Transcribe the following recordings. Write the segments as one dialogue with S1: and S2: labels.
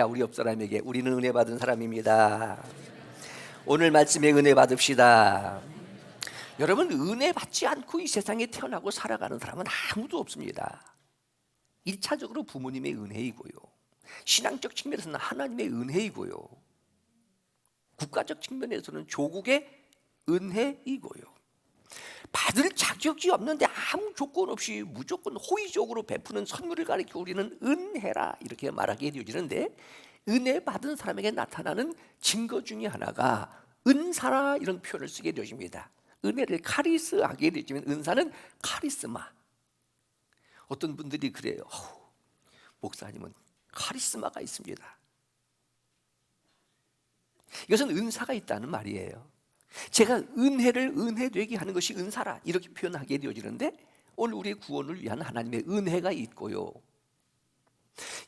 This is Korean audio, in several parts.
S1: 자, 우리 옆 사람에게 우리는 은혜 받은 사람입니다. 오늘 말씀에 은혜 받읍시다. 여러분, 은혜 받지 않고 이 세상에 태어나고 살아가는 사람은 아무도 없습니다. 1차적으로 부모님의 은혜이고요, 신앙적 측면에서는 하나님의 은혜이고요, 국가적 측면에서는 조국의 은혜이고요, 받을 자격이 없는데 아무 조건 없이 무조건 호의적으로 베푸는 선물을 가리켜 우리는 은혜라 이렇게 말하게 되어지는데, 은혜 받은 사람에게 나타나는 증거 중에 하나가 은사라 이런 표현을 쓰게 되어집니다. 은혜를 카리스하게 되어지면 은사는 카리스마. 어떤 분들이 그래요. 목사님은 카리스마가 있습니다. 이것은 은사가 있다는 말이에요. 제가 은혜를 은혜되게 하는 것이 은사라 이렇게 표현하게 되어지는데, 오늘 우리의 구원을 위한 하나님의 은혜가 있고요,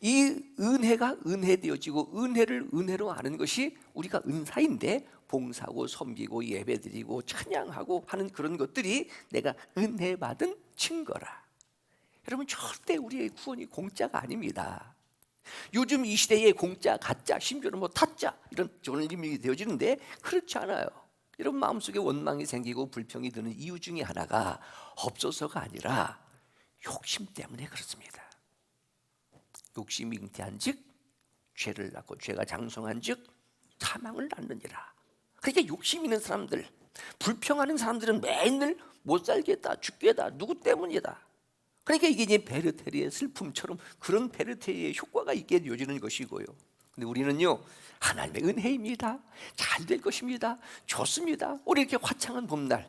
S1: 이 은혜가 은혜되어지고 은혜를 은혜로 아는 것이 우리가 은사인데, 봉사하고 섬기고 예배드리고 찬양하고 하는 그런 것들이 내가 은혜 받은 증거라. 여러분, 절대 우리의 구원이 공짜가 아닙니다. 요즘 이 시대에 공짜, 가짜, 심지어는 타짜 이런 존립이 되어지는데 그렇지 않아요. 여러분, 마음속에 원망이 생기고 불평이 드는 이유 중에 하나가 없어서가 아니라 욕심 때문에 그렇습니다. 욕심이 잉태한 즉 죄를 낳고 죄가 장성한 즉 사망을 낳느니라. 그러니까 욕심 있는 사람들, 불평하는 사람들은 매일 못 살겠다, 죽겠다, 누구 때문이다. 그러니까 이게 이제 베르테리의 슬픔처럼 그런 베르테리의 효과가 있게 되어지는 것이고요. 근데 우리는요, 하나님의 은혜입니다. 잘 될 것입니다. 좋습니다. 우리 이렇게 화창한 봄날,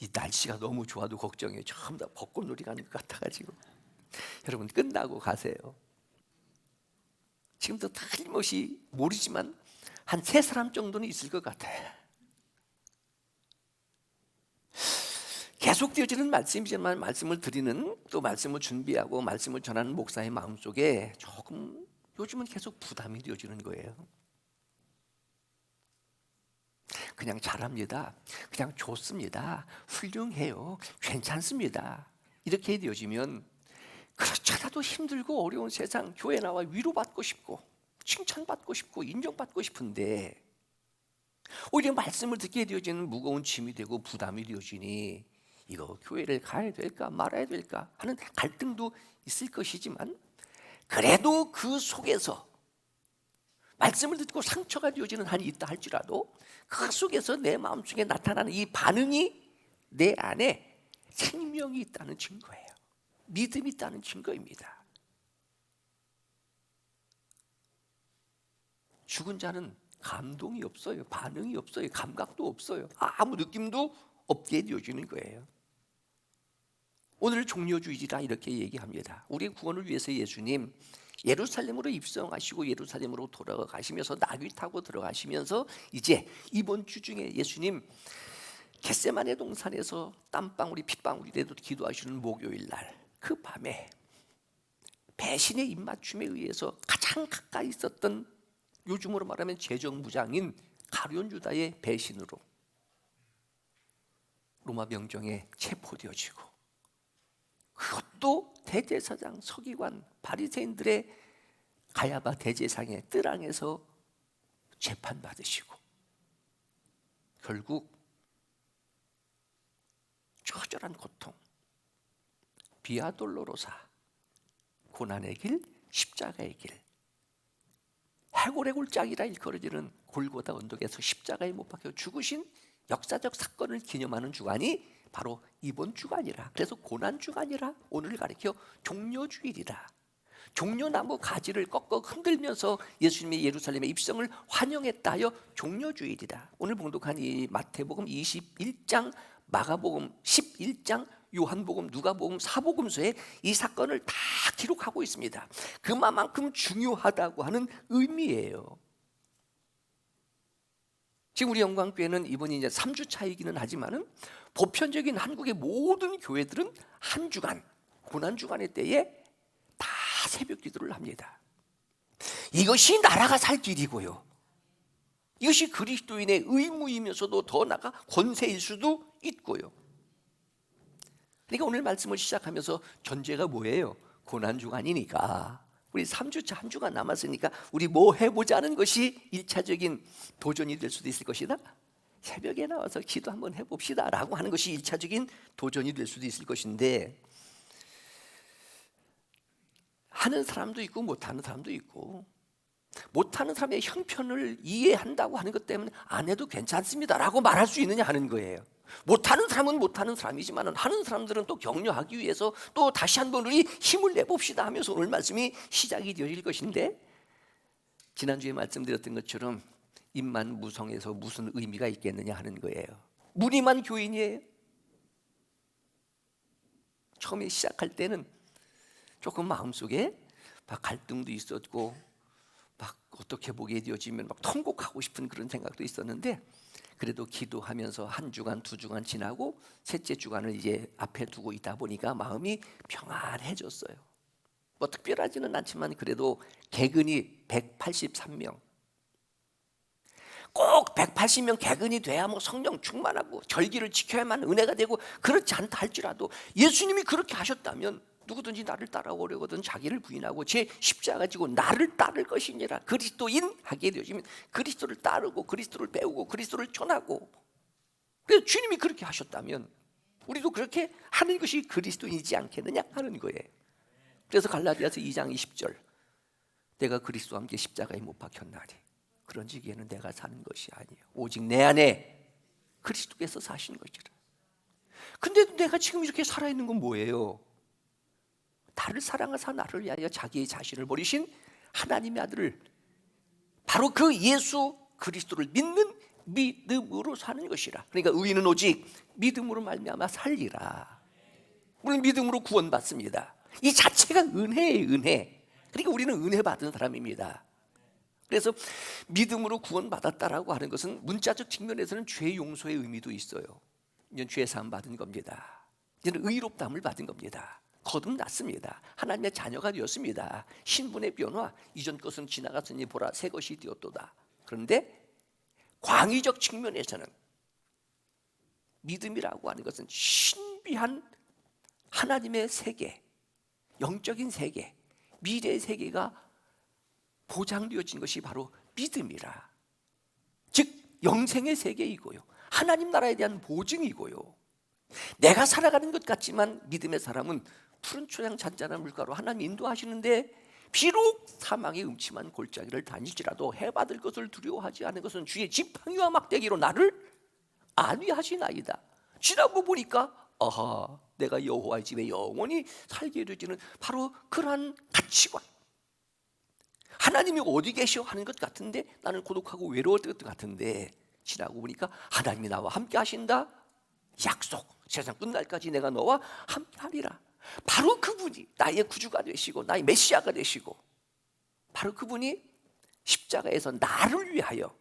S1: 이 날씨가 너무 좋아도 걱정해요. 전부 다 벚꽃놀이 가는 것 같아가지고. 여러분, 끝나고 가세요. 지금도 틀림없이 모르지만 한 3사람 정도는 있을 것 같아요. 계속되어지는 말씀이지만 말씀을 드리는, 또 말씀을 준비하고 말씀을 전하는 목사의 마음속에 조금 요즘은 계속 부담이 되어지는 거예요. 그냥 잘합니다, 그냥 좋습니다, 훌륭해요, 괜찮습니다 이렇게 되어지면, 그렇잖아도 힘들고 어려운 세상, 교회 나와 위로받고 싶고 칭찬받고 싶고 인정받고 싶은데, 오히려 말씀을 듣게 되어지는 무거운 짐이 되고 부담이 되어지니 이거 교회를 가야 될까 말아야 될까 하는 갈등도 있을 것이지만, 그래도 그 속에서 말씀을 듣고 상처가 되어지는 한이 있다 할지라도 그 속에서 내 마음속에 나타나는 이 반응이 내 안에 생명이 있다는 증거예요. 믿음이 있다는 증거입니다. 죽은 자는 감동이 없어요. 반응이 없어요. 감각도 없어요. 아무 느낌도 없게 되어지는 거예요. 오늘 종려주의라 이렇게 얘기합니다. 우리의 구원을 위해서 예수님 예루살렘으로 입성하시고 예루살렘으로 돌아가시면서 나귀 타고 들어가시면서, 이제 이번 주 중에 예수님 겟세마네 동산에서 땀방울이 핏방울이라도 기도하시는 목요일 날, 그 밤에 배신의 입맞춤에 의해서 가장 가까이 있었던, 요즘으로 말하면 재정부장인 가룟 유다의 배신으로 로마 병정에 체포되어지고, 그것도 대제사장, 서기관, 바리새인들의 가야바 대제상의 뜰 안에서 재판받으시고, 결국 처절한 고통, 비아돌로로사, 고난의 길, 십자가의 길, 해골의 골짜기라 일컬어지는 골고다 언덕에서 십자가에 못 박혀 죽으신 역사적 사건을 기념하는 주간이 바로 이번 주간이라. 그래서 고난주간이라 오늘을 가리켜 종려주일이라. 종려나무 가지를 꺾어 흔들면서 예수님의 예루살렘에 입성을 환영했다 하여 종려주일이라. 오늘 봉독한 이 마태복음 21장, 마가복음 11장, 요한복음, 누가복음, 사복음서에 이 사건을 다 기록하고 있습니다. 그만큼 중요하다고 하는 의미예요. 지금 우리 영광교회는 이번이 이제 3주 차이기는 하지만은 보편적인 한국의 모든 교회들은 한 주간, 고난주간의 때에 다 새벽 기도를 합니다. 이것이 나라가 살 길이고요, 이것이 그리스도인의 의무이면서도 더 나아가 권세일 수도 있고요. 그러니까 오늘 말씀을 시작하면서 전제가 뭐예요? 고난주간이니까 우리 3주차 한 주가 남았으니까 우리 뭐 해보자는 것이 1차적인 도전이 될 수도 있을 것이다. 새벽에 나와서 기도 한번 해봅시다 라고 하는 것이 1차적인 도전이 될 수도 있을 것인데, 하는 사람도 있고 못하는 사람도 있고, 못하는 사람의 형편을 이해한다고 하는 것 때문에 안 해도 괜찮습니다 라고 말할 수 있느냐 하는 거예요. 못하는 사람은 못하는 사람이지만 하는 사람들은 또 격려하기 위해서 또 다시 한번 우리 힘을 내봅시다 하면서 오늘 말씀이 시작이 되어질 것인데, 지난주에 말씀드렸던 것처럼 입만 무성해서 무슨 의미가 있겠느냐 하는 거예요. 무늬만 교인이에요. 처음에 시작할 때는 조금 마음속에 막 갈등도 있었고, 막 어떻게 보게 되어지면 막 통곡하고 싶은 그런 생각도 있었는데, 그래도 기도하면서 한 주간 두 주간 지나고 셋째 주간을 이제 앞에 두고 있다 보니까 마음이 평안해졌어요. 뭐 특별하지는 않지만 그래도 개근이 183명, 꼭 180명 개근이 돼야 뭐 성령 충만하고 절기를 지켜야만 은혜가 되고 그렇지 않다 할지라도 예수님이 그렇게 하셨다면 누구든지 나를 따라오려거든 자기를 부인하고 제 십자가 지고 나를 따를 것이니라. 그리스도인 하게 되어지면 그리스도를 따르고 그리스도를 배우고 그리스도를 전하고, 그래서 주님이 그렇게 하셨다면 우리도 그렇게 하는 것이 그리스도인이지 않겠느냐 하는 거예요. 그래서 갈라디아서 2장 20절, 내가 그리스도와 함께 십자가에 못 박혔나니 그런지기에는 내가 사는 것이 아니에요, 오직 내 안에 그리스도께서 사신 것이라. 근데 내가 지금 이렇게 살아있는 건 뭐예요? 나를 사랑하사 나를 위하여 자기의 자신을 버리신 하나님의 아들을, 바로 그 예수 그리스도를 믿는 믿음으로 사는 것이라. 그러니까 의인은 오직 믿음으로 말미암아 살리라. 우리는 믿음으로 구원받습니다. 이 자체가 은혜예요, 은혜. 그러니까 우리는 은혜 받은 사람입니다. 그래서 믿음으로 구원받았다라고 하는 것은 문자적 측면에서는 죄 용서의 의미도 있어요. 이제는 죄 사함 받은 겁니다. 이제는 의롭다함을 받은 겁니다. 거듭났습니다. 하나님의 자녀가 되었습니다. 신분의 변화, 이전 것은 지나갔으니 보라 새 것이 되었도다. 그런데 광의적 측면에서는 믿음이라고 하는 것은 신비한 하나님의 세계, 영적인 세계, 미래의 세계가 보장되어진 것이 바로 믿음이라. 즉 영생의 세계이고요, 하나님 나라에 대한 보증이고요. 내가 살아가는 것 같지만 믿음의 사람은 푸른 초장 잔잔한 물가로 하나님 인도하시는데, 비록 사망의 음침한 골짜기를 다닐지라도 해받을 것을 두려워하지 않은 것은 주의 지팡이와 막대기로 나를 안위하시나이다. 지나고 보니까 아하, 내가 여호와의 집에 영원히 살게 되지는 바로 그러한 가치관. 하나님이 어디 계셔 하는 것 같은데, 나는 고독하고 외로울 것 같은데, 지나고 보니까 하나님이 나와 함께 하신다. 약속, 세상 끝날까지 내가 너와 함께 하리라. 바로 그분이 나의 구주가 되시고 나의 메시아가 되시고, 바로 그분이 십자가에서 나를 위하여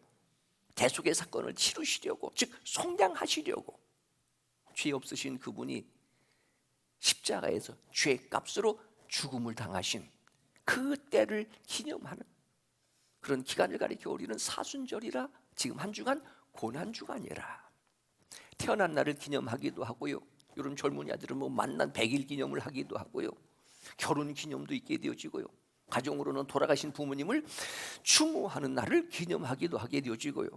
S1: 대속의 사건을 치르시려고, 즉 속량하시려고 죄 없으신 그분이 십자가에서 죄값으로 죽음을 당하신 그 때를 기념하는 그런 기간을 가리켜 우리는 사순절이라, 지금 한 주간 고난주간이라, 태어난 날을 기념하기도 하고요, 이런 젊은이 아들은 뭐 만난 100일 기념을 하기도 하고요, 결혼 기념도 있게 되어지고요, 가정으로는 돌아가신 부모님을 추모하는 날을 기념하기도 하게 되어지고요.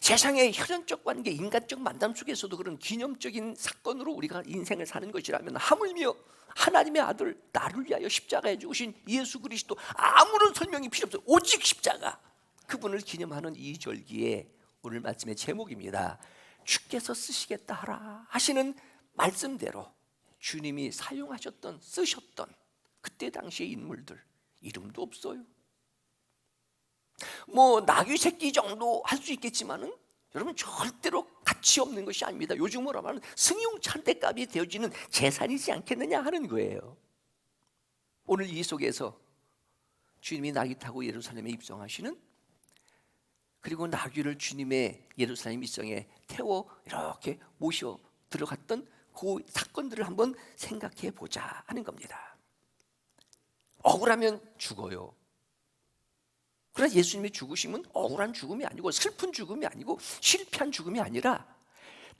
S1: 세상의 혈연적 관계, 인간적 만남 속에서도 그런 기념적인 사건으로 우리가 인생을 사는 것이라면, 하물며 하나님의 아들 나를 위하여 십자가에 죽으신 예수 그리스도, 아무런 설명이 필요 없어요. 오직 십자가, 그분을 기념하는 이 절기에 오늘 말씀의 제목입니다. 주께서 쓰시겠다 하라 하시는 말씀대로 주님이 사용하셨던, 쓰셨던 그때 당시의 인물들, 이름도 없어요. 뭐 나귀 새끼 정도 할 수 있겠지만은 여러분 절대로 가치 없는 것이 아닙니다. 요즘으로 말하면 승용 찬대값이 되어지는 재산이지 않겠느냐 하는 거예요. 오늘 이 속에서 주님이 나귀 타고 예루살렘에 입성하시는, 그리고 나귀를 주님의 예루살렘 입성에 태워 이렇게 모셔 들어갔던 그 사건들을 한번 생각해 보자 하는 겁니다. 억울하면 죽어요. 그러나 예수님이 죽으심은 억울한 죽음이 아니고 슬픈 죽음이 아니고 실패한 죽음이 아니라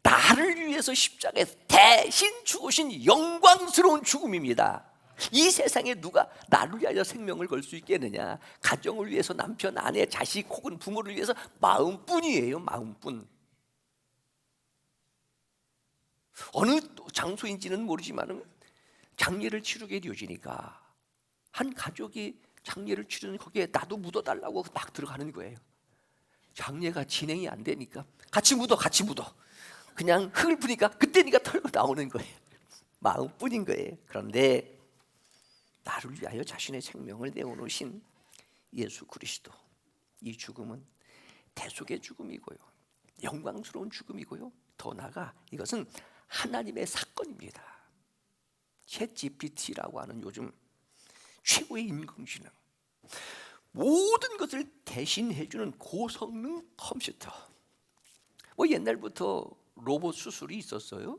S1: 나를 위해서 십자가에 대신 죽으신 영광스러운 죽음입니다. 이 세상에 누가 나를 위하여 생명을 걸 수 있겠느냐? 가정을 위해서 남편, 아내, 자식 혹은 부모를 위해서 마음뿐이에요. 마음뿐. 어느 장소인지는 모르지만 장례를 치르게 되어지니까 한 가족이 장례를 치르는 거기에 나도 묻어달라고 막 들어가는 거예요. 장례가 진행이 안 되니까 같이 묻어. 그냥 흙을 부니까 그때 네가 털고 나오는 거예요. 마음뿐인 거예요. 그런데 나를 위하여 자신의 생명을 내어놓으신 예수 그리스도, 이 죽음은 대속의 죽음이고요, 영광스러운 죽음이고요, 더 나아가 이것은 하나님의 사건입니다. 챗GPT라고 하는 요즘 최고의 인공지능, 모든 것을 대신해주는 고성능 컴퓨터. 옛날부터 로봇 수술이 있었어요.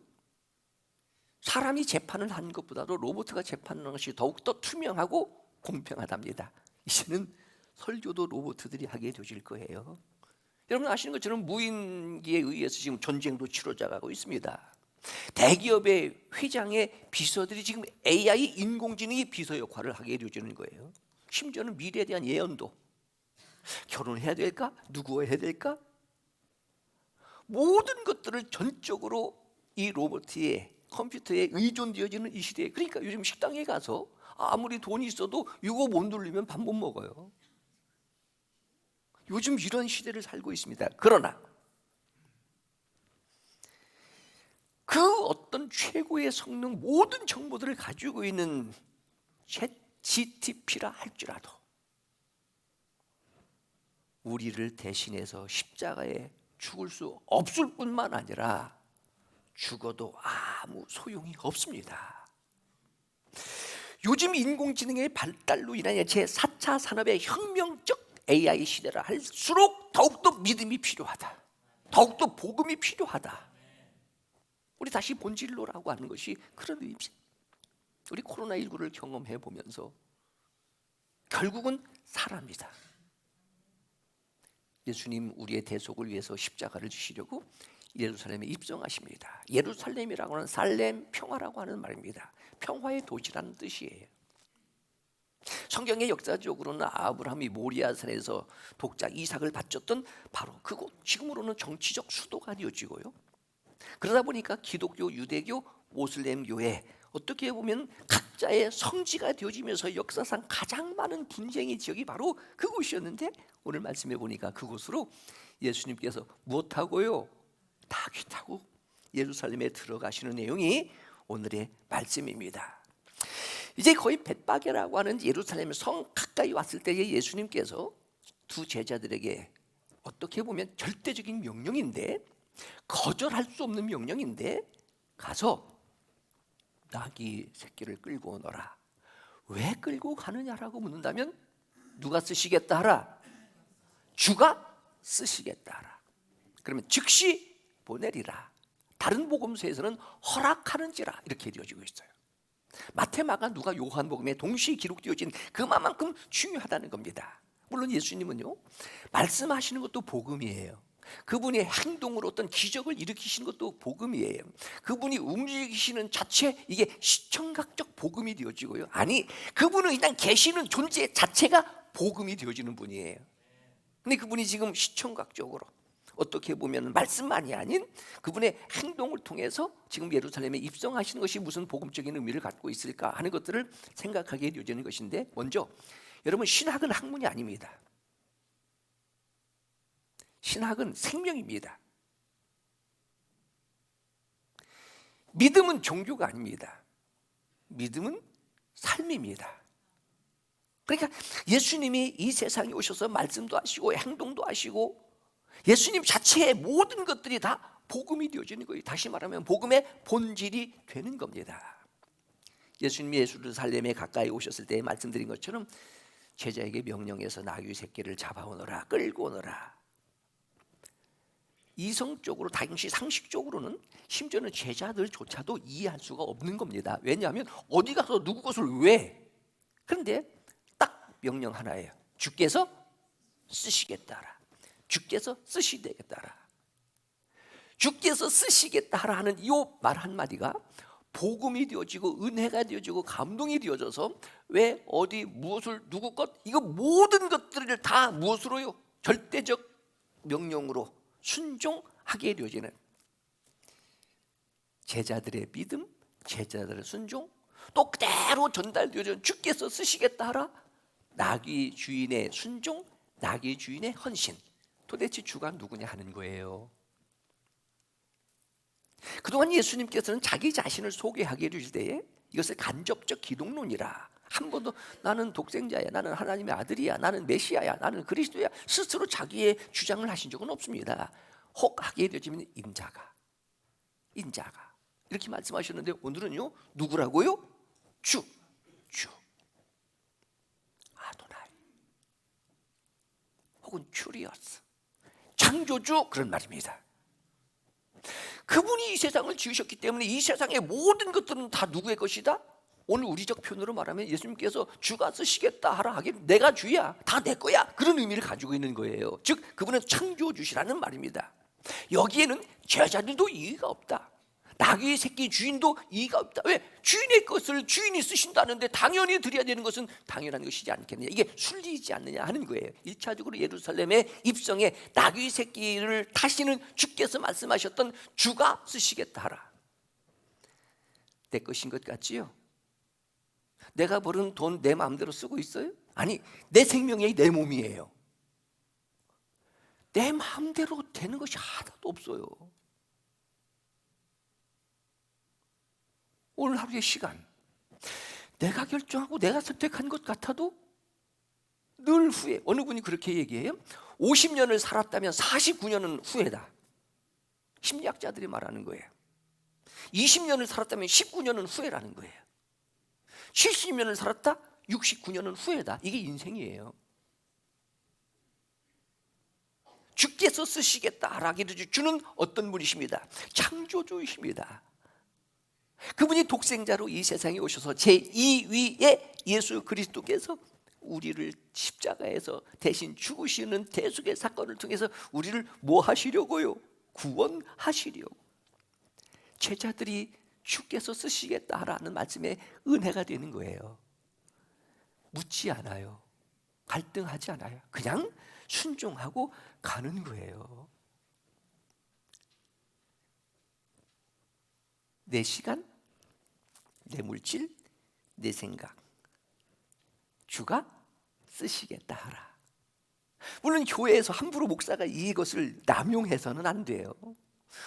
S1: 사람이 재판을 한 것보다도 로봇가 재판하는 것이 더욱더 투명하고 공평하답니다. 이제는 설교도 로봇들이 하게 되어질 거예요. 여러분 아시는 것처럼 무인기에 의해서 지금 전쟁도 치러져가고 있습니다. 대기업의 회장의 비서들이 지금 AI 인공지능이 비서 역할을 하게 되어지는 거예요. 심지어는 미래에 대한 예언도, 결혼해야 될까? 누구와 해야 될까? 모든 것들을 전적으로 이 로봇의 컴퓨터에 의존되어지는 이 시대에, 그러니까 요즘 식당에 가서 아무리 돈이 있어도 이거 못 누르면 밥 못 먹어요. 요즘 이런 시대를 살고 있습니다. 그러나 그 어떤 최고의 성능 모든 정보들을 가지고 있는 챗GPT라 할지라도 우리를 대신해서 십자가에 죽을 수 없을 뿐만 아니라 죽어도 아무 소용이 없습니다. 요즘 인공지능의 발달로 인하여 제4차 산업의 혁명적 AI 시대를 할수록 더욱더 믿음이 필요하다, 더욱더 복음이 필요하다. 우리 다시 본질로라고 하는 것이 그런 의미입니다. 우리 코로나19를 경험해 보면서 결국은 사람이다. 예수님 우리의 대속을 위해서 십자가를 지시려고 예루살렘에 입성하십니다. 예루살렘이라고 하는 살렘, 평화라고 하는 말입니다. 평화의 도시라는 뜻이에요. 성경의 역사적으로는 아브라함이 모리아산에서 독자 이삭을 바쳤던 바로 그곳, 지금으로는 정치적 수도가 되어지고요, 그러다 보니까 기독교, 유대교, 모슬렘 교회, 어떻게 보면 각자의 성지가 되어지면서 역사상 가장 많은 분쟁의 지역이 바로 그곳이었는데, 오늘 말씀해 보니까 그곳으로 예수님께서 무엇하고요? 닭이 타고 예루살렘에 들어가시는 내용이 오늘의 말씀입니다. 이제 거의 벳바게라고 하는 예루살렘 성 가까이 왔을 때에 예수님께서 두 제자들에게 어떻게 보면 절대적인 명령인데, 거절할 수 없는 명령인데, 가서 나귀 새끼를 끌고 오너라. 왜 끌고 가느냐라고 묻는다면 누가 쓰시겠다 하라? 주가 쓰시겠다 하라. 그러면 즉시 보내리라. 다른 복음서에서는 허락하는지라 이렇게 되어지고 있어요. 마태, 마가, 누가, 요한복음에 동시에 기록되어진 그만큼 중요하다는 겁니다. 물론 예수님은요, 말씀하시는 것도 복음이에요. 그분의 행동으로 어떤 기적을 일으키시는 것도 복음이에요. 그분이 움직이시는 자체, 이게 시청각적 복음이 되어지고요, 아니 그분은 일단 계시는 존재 자체가 복음이 되어지는 분이에요. 근데 그분이 지금 시청각적으로 어떻게 보면 말씀만이 아닌 그분의 행동을 통해서 지금 예루살렘에 입성하시는 것이 무슨 복음적인 의미를 갖고 있을까 하는 것들을 생각하게 되어지는 것인데, 먼저 여러분, 신학은 학문이 아닙니다. 신학은 생명입니다. 믿음은 종교가 아닙니다. 믿음은 삶입니다. 그러니까 예수님이 이 세상에 오셔서 말씀도 하시고 행동도 하시고 예수님 자체의 모든 것들이 다 복음이 되어지는 거예요. 다시 말하면 복음의 본질이 되는 겁니다. 예수님이 예루살렘에 가까이 오셨을 때 말씀드린 것처럼 제자에게 명령해서 나귀 새끼를 잡아오너라, 끌고 오너라. 이성적으로, 당시 상식적으로는 심지어는 제자들조차도 이해할 수가 없는 겁니다. 왜냐하면 어디 가서 누구 것을 왜? 그런데 딱 명령 하나예요. 주께서 쓰시겠다라. 주께서 쓰시겠다라. 주께서 쓰시겠다라 하는 이 말 한마디가 복음이 되어지고 은혜가 되어지고 감동이 되어져서 왜 어디 무엇을 누구 것 이거 모든 것들을 다 무엇으로요? 절대적 명령으로 순종하게 되어지는 제자들의 믿음, 제자들의 순종, 또 그대로 전달되어져 주께서 쓰시겠다 하라. 나귀 주인의 순종, 나귀 주인의 헌신. 도대체 주가 누구냐 하는 거예요. 그동안 예수님께서는 자기 자신을 소개하게 해주실 때에 이것을 간접적 기독론이라, 한 번도 나는 독생자야, 나는 하나님의 아들이야, 나는 메시아야, 나는 그리스도야 스스로 자기의 주장을 하신 적은 없습니다. 혹 하게 되어지면 인자가 이렇게 말씀하셨는데, 오늘은요 누구라고요? 주 아도나이 혹은 큐리어스, 창조주, 그런 말입니다. 그분이 이 세상을 지으셨기 때문에 이 세상의 모든 것들은 다 누구의 것이다? 오늘 우리적 표현으로 말하면 예수님께서 주가 쓰시겠다 하라 하긴 내가 주야, 다 내 거야, 그런 의미를 가지고 있는 거예요. 즉 그분은 창조주시라는 말입니다. 여기에는 제자들도 이의가 없다. 나귀의 새끼 주인도 이의가 없다. 왜? 주인의 것을 주인이 쓰신다는데 당연히 드려야 되는 것은 당연한 것이지 않겠느냐. 이게 순리이지 않느냐 하는 거예요. 1차적으로 예루살렘의 입성에 나귀의 새끼를 타시는 주께서 말씀하셨던 주가 쓰시겠다 하라. 내 것인 것 같지요? 내가 벌은 돈 내 마음대로 쓰고 있어요? 아니, 내 생명이 내 몸이에요. 내 마음대로 되는 것이 하나도 없어요. 오늘 하루의 시간, 내가 결정하고 내가 선택한 것 같아도 늘 후회. 어느 분이 그렇게 얘기해요. 50년을 살았다면 49년은 후회다. 심리학자들이 말하는 거예요. 20년을 살았다면 19년은 후회라는 거예요. 70년을 살았다? 69년은 후회다. 이게 인생이에요. 주께서 쓰시겠다 하라기를 주는 어떤 분이십니다. 창조주이십니다. 그분이 독생자로 이 세상에 오셔서 제2위의 예수 그리스도께서 우리를 십자가에서 대신 죽으시는 대속의 사건을 통해서 우리를 뭐 하시려고요? 구원하시려고. 제자들이 주께서 쓰시겠다 하라는 말씀에 은혜가 되는 거예요. 묻지 않아요. 갈등하지 않아요. 그냥 순종하고 가는 거예요. 내 시간, 내 물질, 내 생각, 주가 쓰시겠다 하라. 물론 교회에서 함부로 목사가 이것을 남용해서는 안 돼요.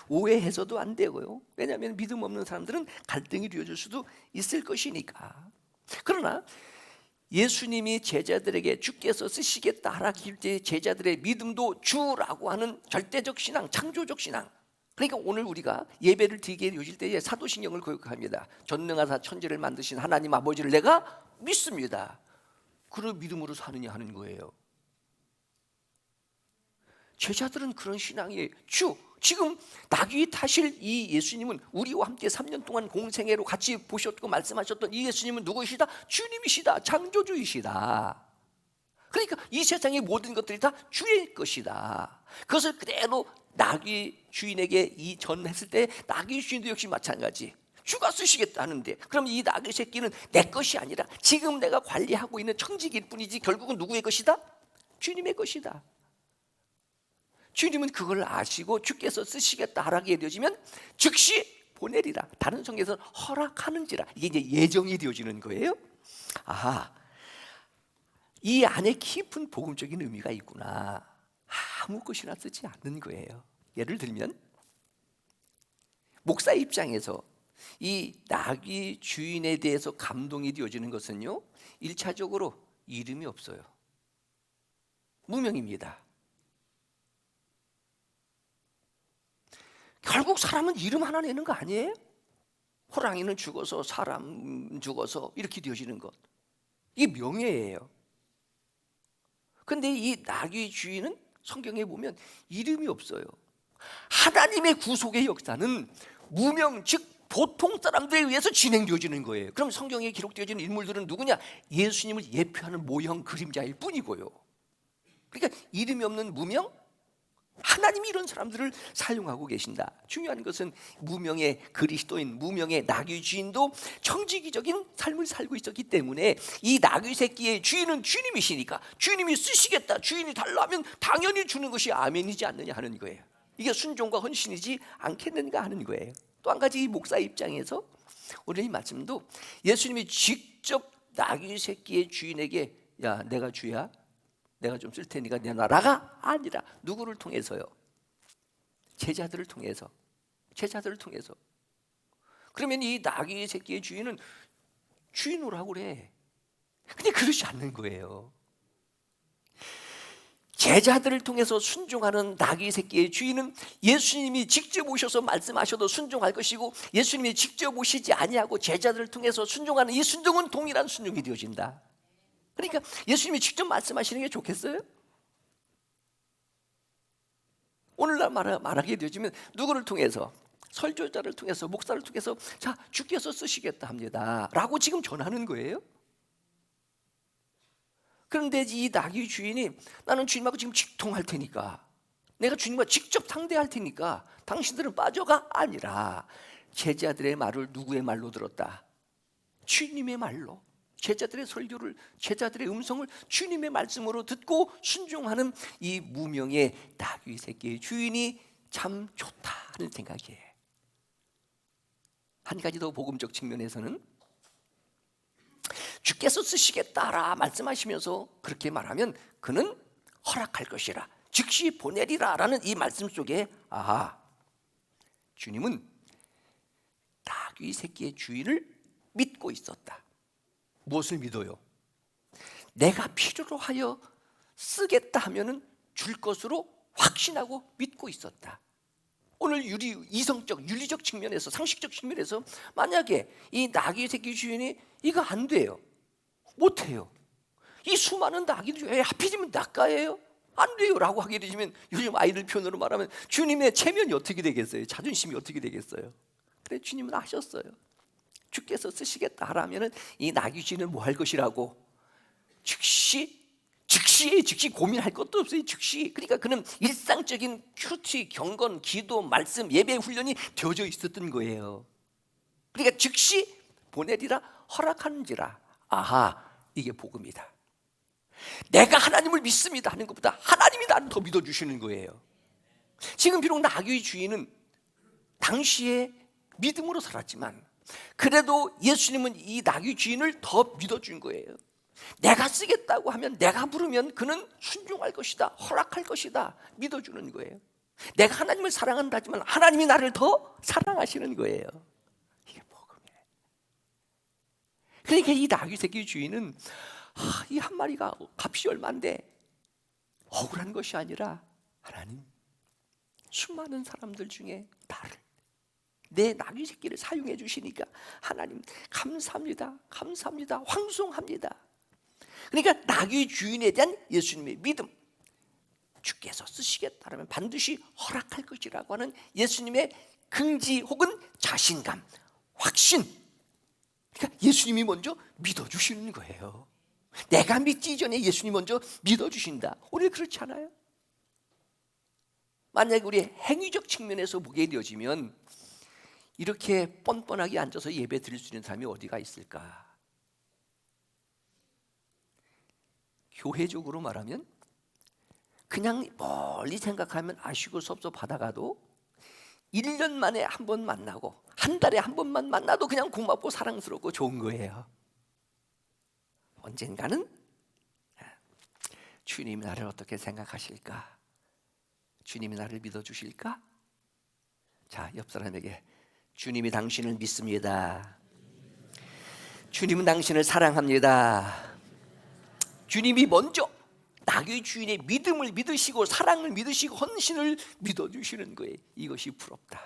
S1: 오해해서도 안 되고요. 왜냐하면 믿음 없는 사람들은 갈등이 되어질 수도 있을 것이니까. 그러나 예수님이 제자들에게 주께서 쓰시겠다 하라 길 때 제자들의 믿음도 주라고 하는 절대적 신앙, 창조적 신앙. 그러니까 오늘 우리가 예배를 드리게 되어질 때에 사도신경을 교육합니다. 전능하사 천지를 만드신 하나님 아버지를 내가 믿습니다. 그런 믿음으로 사느냐 하는 거예요. 제자들은 그런 신앙이에요. 지금 나귀 타실 이 예수님은 우리와 함께 3년 동안 공생애로 같이 보셨고 말씀하셨던 이 예수님은 누구이시다? 주님이시다. 창조주이시다. 그러니까 이 세상의 모든 것들이 다 주의 것이다. 그것을 그대로 나귀 주인에게 전했을 때 나귀 주인도 역시 마찬가지. 주가 쓰시겠다 하는데, 그럼 이 나귀 새끼는 내 것이 아니라 지금 내가 관리하고 있는 청지기일 뿐이지 결국은 누구의 것이다? 주님의 것이다. 주님은 그걸 아시고 주께서 쓰시겠다 하라게 되어지면 즉시 보내리라. 다른 성경에서는 허락하는지라. 이게 이제 예정이 되어지는 거예요. 아하, 이 안에 깊은 복음적인 의미가 있구나. 아무 것이나 쓰지 않는 거예요. 예를 들면 목사 입장에서 이 나귀 주인에 대해서 감동이 되어지는 것은요, 1차적으로 이름이 없어요. 무명입니다. 결국 사람은 이름 하나 내는 거 아니에요? 호랑이는 죽어서 사람 죽어서 이렇게 되어지는 것, 이게 명예예요. 근데 이 나귀 주인은 성경에 보면 이름이 없어요. 하나님의 구속의 역사는 무명, 즉 보통 사람들에 의해서 진행되어지는 거예요. 그럼 성경에 기록되어지는 인물들은 누구냐? 예수님을 예표하는 모형 그림자일 뿐이고요. 그러니까 이름이 없는 무명, 하나님이 이런 사람들을 사용하고 계신다. 중요한 것은 무명의 그리스도인, 무명의 나귀 주인도 청지기적인 삶을 살고 있었기 때문에 이 나귀 새끼의 주인은 주님이시니까 주님이 쓰시겠다, 주인이 달라 하면 당연히 주는 것이 아멘이지 않느냐 하는 거예요. 이게 순종과 헌신이지 않겠는가 하는 거예요. 또 한 가지 이 목사 입장에서 오늘 이 말씀도 예수님이 직접 나귀 새끼의 주인에게 야, 내가 주야, 내가 좀 쓸 테니까 내놔라가 아니라 누구를 통해서요? 제자들을 통해서. 그러면 이 나귀 새끼의 주인은 주인으로 그래. 근데 그렇지 않는 거예요. 제자들을 통해서 순종하는 나귀 새끼의 주인은 예수님이 직접 오셔서 말씀하셔도 순종할 것이고, 예수님이 직접 오시지 아니하고 제자들을 통해서 순종하는 이 순종은 동일한 순종이 되어진다. 그러니까 예수님이 직접 말씀하시는 게 좋겠어요? 오늘날 말하게 되어지면 누구를 통해서? 설교자를 통해서, 목사를 통해서 자, 주께서 쓰시겠다 합니다 라고 지금 전하는 거예요. 그런데 이 나귀 주인이 나는 주님하고 지금 직통할 테니까, 내가 주님과 직접 상대할 테니까 당신들은 빠져가 아니라 제자들의 말을 누구의 말로 들었다? 주님의 말로. 제자들의 설교를, 제자들의 음성을 주님의 말씀으로 듣고 순종하는 이 무명의 나귀 새끼의 주인이 참 좋다 하는 생각이에요. 한 가지 더 복음적 측면에서는 주께서 쓰시겠다라 말씀하시면서 그렇게 말하면 그는 허락할 것이라, 즉시 보내리라 라는 이 말씀 속에 아하, 주님은 나귀 새끼의 주인을 믿고 있었다. 무엇을 믿어요? 내가 필요로 하여 쓰겠다 하면은 줄 것으로 확신하고 믿고 있었다. 오늘 이성적, 윤리적 측면에서, 상식적 측면에서 만약에 이 나귀 새끼 주인이 이거 안 돼요, 못해요, 이 수많은 나귀들 왜 하필이면 낯가예요? 안 돼요 라고 하게 되면 요즘 아이들 표현으로 말하면 주님의 체면이 어떻게 되겠어요? 자존심이 어떻게 되겠어요? 그래, 주님은 아셨어요. 주께서 쓰시겠다 하라면은 이 나귀 주인은 뭐 할 것이라고? 즉시 고민할 것도 없어요. 즉시. 그러니까 그는 일상적인 큐티, 경건, 기도, 말씀, 예배 훈련이 되어져 있었던 거예요. 그러니까 즉시 보내리라 허락하는지라. 아하, 이게 복음이다. 내가 하나님을 믿습니다 하는 것보다 하나님이 나를 더 믿어주시는 거예요. 지금 비록 나귀의 주인은 당시에 믿음으로 살았지만 그래도 예수님은 이 나귀 주인을 더 믿어준 거예요. 내가 쓰겠다고 하면, 내가 부르면 그는 순종할 것이다, 허락할 것이다 믿어주는 거예요. 내가 하나님을 사랑한다지만 하나님이 나를 더 사랑하시는 거예요. 이게 복음이에요. 그러니까 이 나귀 새끼 주인은 이 한 마리가 값이 얼마인데 억울한 것이 아니라, 하나님, 수많은 사람들 중에 나를, 내 나귀 새끼를 사용해 주시니까 하나님 감사합니다, 감사합니다, 황송합니다. 그러니까 나귀 주인에 대한 예수님의 믿음, 주께서 쓰시겠다라면 반드시 허락할 것이라고 하는 예수님의 긍지 혹은 자신감, 확신. 그러니까 예수님이 먼저 믿어주시는 거예요. 내가 믿기 이전에 예수님이 먼저 믿어주신다. 우리 그렇지 않아요? 만약에 우리 행위적 측면에서 보게 되어지면 이렇게 뻔뻔하게 앉아서 예배 드릴 수 있는 사람이 어디가 있을까? 교회적으로 말하면 그냥 멀리 생각하면 아쉬고 섭섭하다가도 1년 만에 한 번 만나고 한 달에 한 번만 만나도 그냥 고맙고 사랑스럽고 좋은 거예요. 언젠가는 주님이 나를 어떻게 생각하실까? 주님이 나를 믿어주실까? 자, 옆 사람에게 주님이 당신을 믿습니다. 주님은 당신을 사랑합니다. 주님이 먼저 나귀 주인의 믿음을 믿으시고 사랑을 믿으시고 헌신을 믿어주시는 거예요. 이것이 부럽다.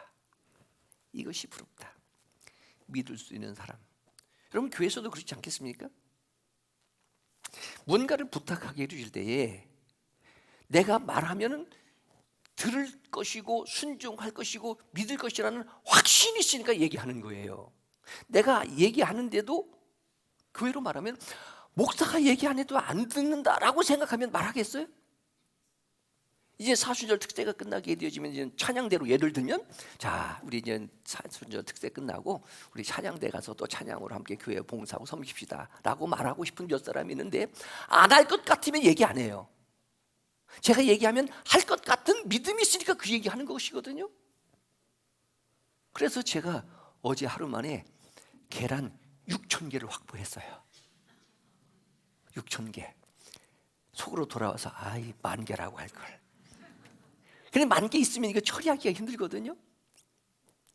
S1: 이것이 부럽다. 믿을 수 있는 사람. 여러분, 교회에서도 그렇지 않겠습니까? 뭔가를 부탁하게 해주실 때에 내가 말하면은 들을 것이고 순종할 것이고 믿을 것이라는 확신이 있으니까 얘기하는 거예요. 내가 얘기하는데도 교회로 말하면 목사가 얘기 안 해도 안 듣는다라고 생각하면 말하겠어요? 이제 사순절 특세가 끝나게 되어지면 이제 찬양대로 예를 들면 자 우리 이제 사순절 특세 끝나고 우리 찬양대 가서 또 찬양으로 함께 교회 봉사하고 섬깁시다라고 말하고 싶은 몇 사람이 있는데 안 할 것 같으면 얘기 안 해요. 제가 얘기하면 할 것 같은 믿음이 있으니까 그 얘기하는 것이거든요. 그래서 제가 어제 하루 만에 계란 6,000개를 확보했어요. 6,000개. 속으로 돌아와서 아이 10,000개라고 할 걸. 근데 10,000개 있으면 이거 처리하기가 힘들거든요.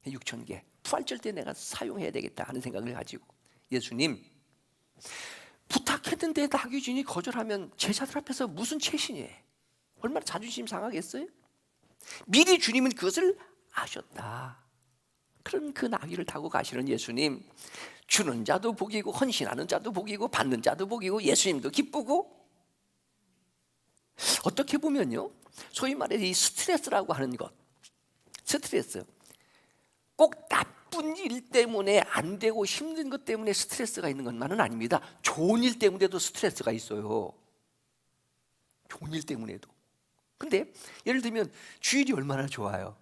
S1: 6,000개. 부활절 때 내가 사용해야 되겠다 하는 생각을 가지고 예수님 부탁했는데 나귀주인이 거절하면 제자들 앞에서 무슨 채신이에요? 얼마나 자존심 상하겠어요? 미리 주님은 그것을 아셨다. 그런 그 나귀를 타고 가시는 예수님, 주는 자도 복이고 헌신하는 자도 복이고 받는 자도 복이고 예수님도 기쁘고, 어떻게 보면요 소위 말해 이 스트레스라고 하는 것, 스트레스 꼭 나쁜 일 때문에 안 되고 힘든 것 때문에 스트레스가 있는 것만은 아닙니다. 좋은 일 때문에도 스트레스가 있어요. 좋은 일 때문에도. 근데 예를 들면 주일이 얼마나 좋아요.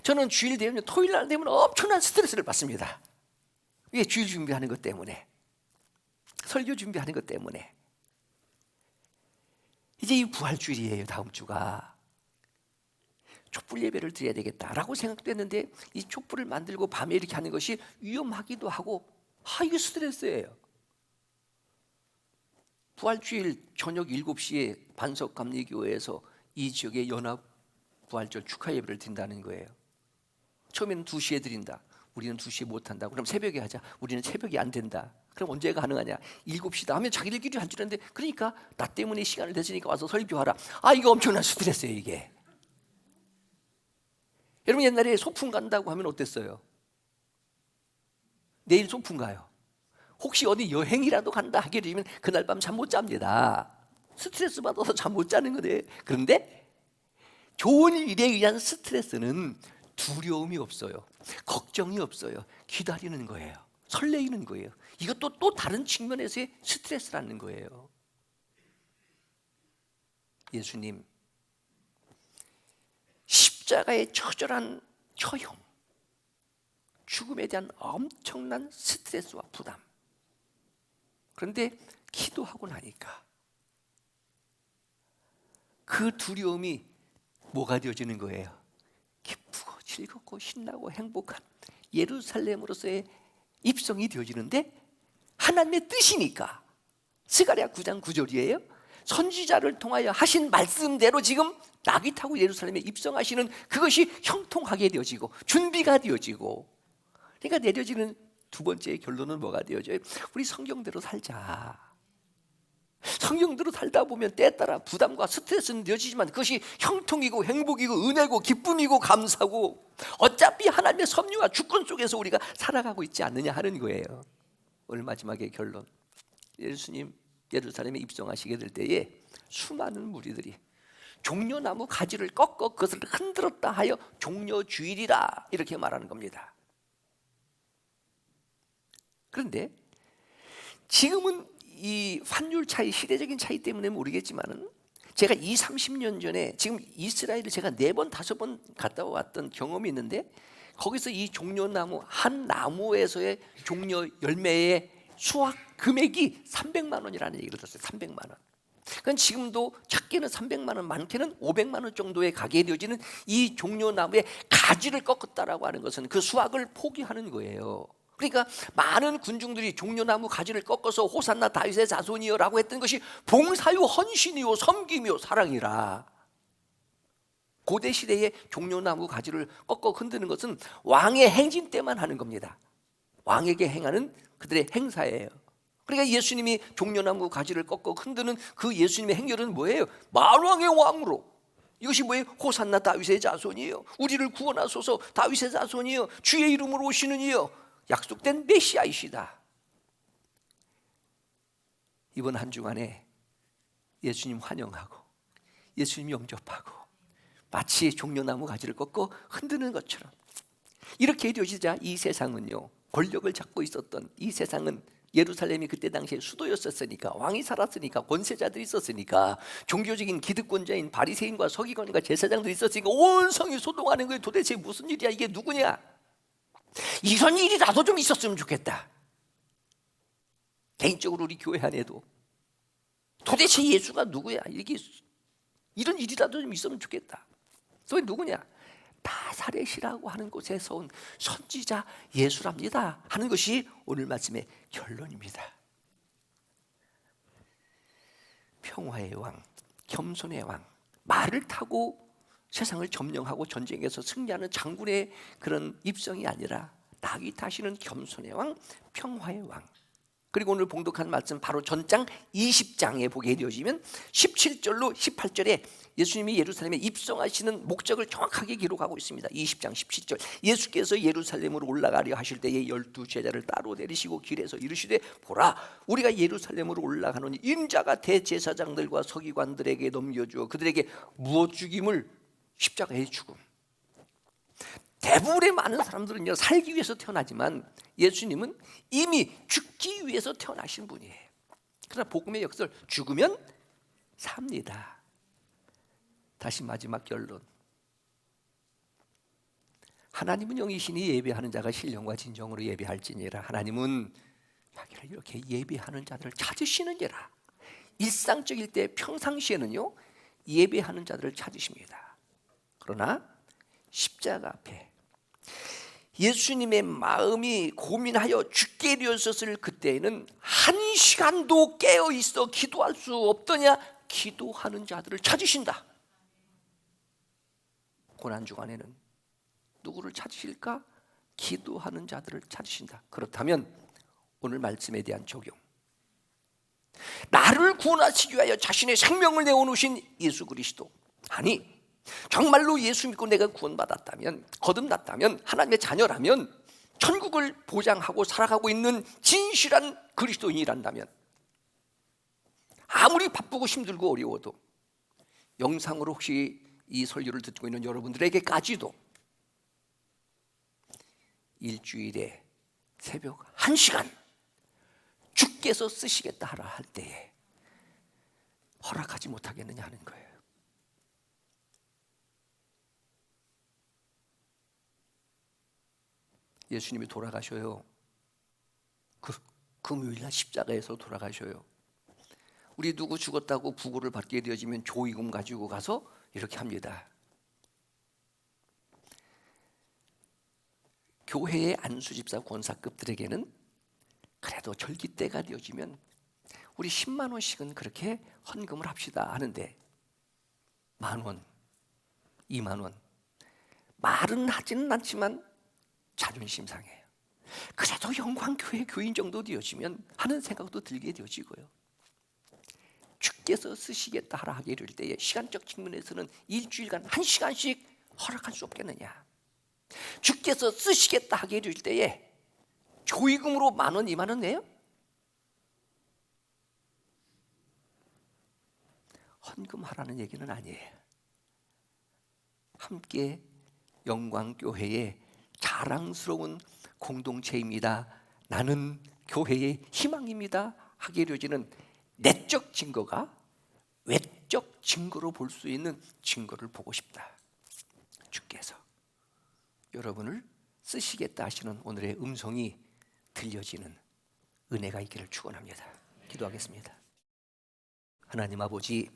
S1: 저는 주일 되면 토요일 날 되면 엄청난 스트레스를 받습니다. 왜? 주일 준비하는 것 때문에, 설교 준비하는 것 때문에. 이제 이 부활주일이에요. 다음 주가 촛불 예배를 드려야 되겠다라고 생각됐는데 이 촛불을 만들고 밤에 이렇게 하는 것이 위험하기도 하고 이게 스트레스예요. 부활주일 저녁 7시에 반석감리교회에서 이 지역의 연합 부활절 축하 예배를 드린다는 거예요. 처음에는 2시에 드린다. 우리는 2시에 못한다. 그럼 새벽에 하자. 우리는 새벽이 안 된다. 그럼 언제 가능하냐? 7시다 하면 자기들끼리 할 줄 알았는데, 그러니까 나 때문에 시간을 내주니까 와서 설교하라. 이거 엄청난 스트레스예요 이게. 여러분 옛날에 소풍 간다고 하면 어땠어요? 내일 소풍 가요. 혹시 어디 여행이라도 간다 하게 되면 그날 밤 잠 못 잡니다. 스트레스 받아서 잠 못 자는 거네. 그런데 좋은 일에 의한 스트레스는 두려움이 없어요. 걱정이 없어요. 기다리는 거예요. 설레이는 거예요. 이것도 또 다른 측면에서의 스트레스라는 거예요. 예수님 십자가의 처절한 처형, 죽음에 대한 엄청난 스트레스와 부담. 그런데 기도하고 나니까 그 두려움이 뭐가 되어지는 거예요? 기쁘고 즐겁고 신나고 행복한 예루살렘으로서의 입성이 되어지는데, 하나님의 뜻이니까. 스가랴 9장 9절이에요. 선지자를 통하여 하신 말씀대로 지금 나귀 타고 예루살렘에 입성하시는 그것이 형통하게 되어지고 준비가 되어지고, 그러니까 내려지는 두 번째 결론은 뭐가 되어져요? 우리 성경대로 살자. 성경대로 살다 보면 때에 따라 부담과 스트레스는 되어지지만 그것이 형통이고 행복이고 은혜고 기쁨이고 감사고, 어차피 하나님의 섭리와 주권 속에서 우리가 살아가고 있지 않느냐 하는 거예요. 오늘 마지막의 결론, 예수님 예루살렘에 입성하시게 될 때에 수많은 무리들이 종려나무 가지를 꺾어 그것을 흔들었다 하여 종려주일이라 이렇게 말하는 겁니다. 그런데 지금은 이 환율 차이, 시대적인 차이 때문에 모르겠지만은, 제가 30년 전에 지금 이스라엘을 제가 4번 5번 갔다 왔던 경험이 있는데, 거기서 이 종려나무 한 나무에서의 종려 열매의 수확 금액이 300만 원이라는 얘기를 들었어요. 300만 원. 그건 지금도 작게는 300만 원, 많게는 500만 원 정도의 가격이 되어지는 이 종려나무의 가지를 꺾었다라고 하는 것은 그 수확을 포기하는 거예요. 그러니까 많은 군중들이 종려나무 가지를 꺾어서 호산나 다윗의 자손이여 라고 했던 것이 봉사요 헌신이요 섬김이요 사랑이라. 고대 시대에 종려나무 가지를 꺾어 흔드는 것은 왕의 행진 때만 하는 겁니다. 왕에게 행하는 그들의 행사예요. 그러니까 예수님이 종려나무 가지를 꺾어 흔드는 그 예수님의 행렬은 뭐예요? 만왕의 왕으로, 이것이 뭐예요? 호산나 다윗의 자손이요, 우리를 구원하소서 다윗의 자손이요, 주의 이름으로 오시는 이요, 약속된 메시아이시다. 이번 한 주간에 예수님 환영하고 예수님 영접하고 마치 종려나무 가지를 꺾고 흔드는 것처럼 이렇게 되어지자 이 세상은요, 권력을 잡고 있었던 이 세상은 예루살렘이 그때 당시에 수도였었으니까, 왕이 살았으니까, 권세자들이 있었으니까, 종교적인 기득권자인 바리새인과 서기관과 제사장들이 있었으니까 온 성이 소동하는 거예요. 도대체 무슨 일이야? 이게 누구냐? 이런 일이라도 좀 있었으면 좋겠다. 개인적으로 우리 교회 안에도 도대체 예수가 누구야? 이런 일이라도 좀 있으면 좋겠다. 그게 누구냐? 나사렛이라고 하는 곳에서 온 선지자 예수랍니다 하는 것이 오늘 말씀의 결론입니다. 평화의 왕, 겸손의 왕, 말을 타고 세상을 점령하고 전쟁에서 승리하는 장군의 그런 입성이 아니라 나귀 타시는 겸손의 왕, 평화의 왕. 그리고 오늘 봉독한 말씀 바로 전장 20장에 보게 되어지면 17절로 18절에 예수님이 예루살렘에 입성하시는 목적을 정확하게 기록하고 있습니다. 20장 17절, 예수께서 예루살렘으로 올라가려 하실 때에 12 제자를 따로 내리시고 길에서 이르시되 보라, 우리가 예루살렘으로 올라가노니 인자가 대제사장들과 서기관들에게 넘겨주어 그들에게 무엇 죽임을? 십자가의 죽음. 대부분의 많은 사람들은요, 살기 위해서 태어나지만 예수님은 이미 죽기 위해서 태어나신 분이에요. 그러나 복음의 역사를 죽으면 삽니다. 다시 마지막 결론. 하나님은 영이시니 예배하는 자가 신령과 진정으로 예배할지니라. 하나님은 자기를 이렇게 예배하는 자들을 찾으시는지라. 일상적일 때 평상시에는요, 예배하는 자들을 찾으십니다. 그러나 십자가 앞에 예수님의 마음이 고민하여 죽게 되었을 그때에는 한 시간도 깨어 있어 기도할 수 없더냐? 기도하는 자들을 찾으신다. 고난 주간에는 누구를 찾으실까? 기도하는 자들을 찾으신다. 그렇다면 오늘 말씀에 대한 적용, 나를 구원하시기 위하여 자신의 생명을 내어놓으신 예수 그리스도, 아니 정말로 예수 믿고 내가 구원받았다면, 거듭났다면, 하나님의 자녀라면, 천국을 보장하고 살아가고 있는 진실한 그리스도인이란다면, 아무리 바쁘고 힘들고 어려워도 영상으로 혹시 이 설교를 듣고 있는 여러분들에게까지도 일주일에 새벽 1시간 주께서 쓰시겠다 하라 할 때에 허락하지 못하겠느냐 하는 거예요. 예수님이 돌아가셔요. 금요일날 십자가에서 돌아가셔요. 우리 누구 죽었다고 부고를 받게 되어지면 조의금 가지고 가서 이렇게 합니다. 교회의 안수집사 권사급들에게는 그래도 절기 때가 되어지면 우리 10만 원씩은 그렇게 헌금을 합시다 하는데, 10,000원, 2만 원, 말은 하지는 않지만 자존심 상해요. 그래도 영광교회 교인 정도 되어지면 하는 생각도 들게 되어지고요. 주께서 쓰시겠다 하라 하게 될 때에 시간적 측면에서는 일주일간 1시간씩 허락할 수 없겠느냐. 주께서 쓰시겠다 하게 될 때에 조의금으로 10,000원, 2만 원 내요? 헌금하라는 얘기는 아니에요. 함께 영광교회의 자랑스러운 공동체입니다, 나는 교회의 희망입니다 하게 되어지는 내적 증거가 외적 증거로 볼 수 있는 증거를 보고 싶다. 주께서 여러분을 쓰시겠다 하시는 오늘의 음성이 들려지는 은혜가 있기를 축원합니다. 기도하겠습니다. 하나님 아버지,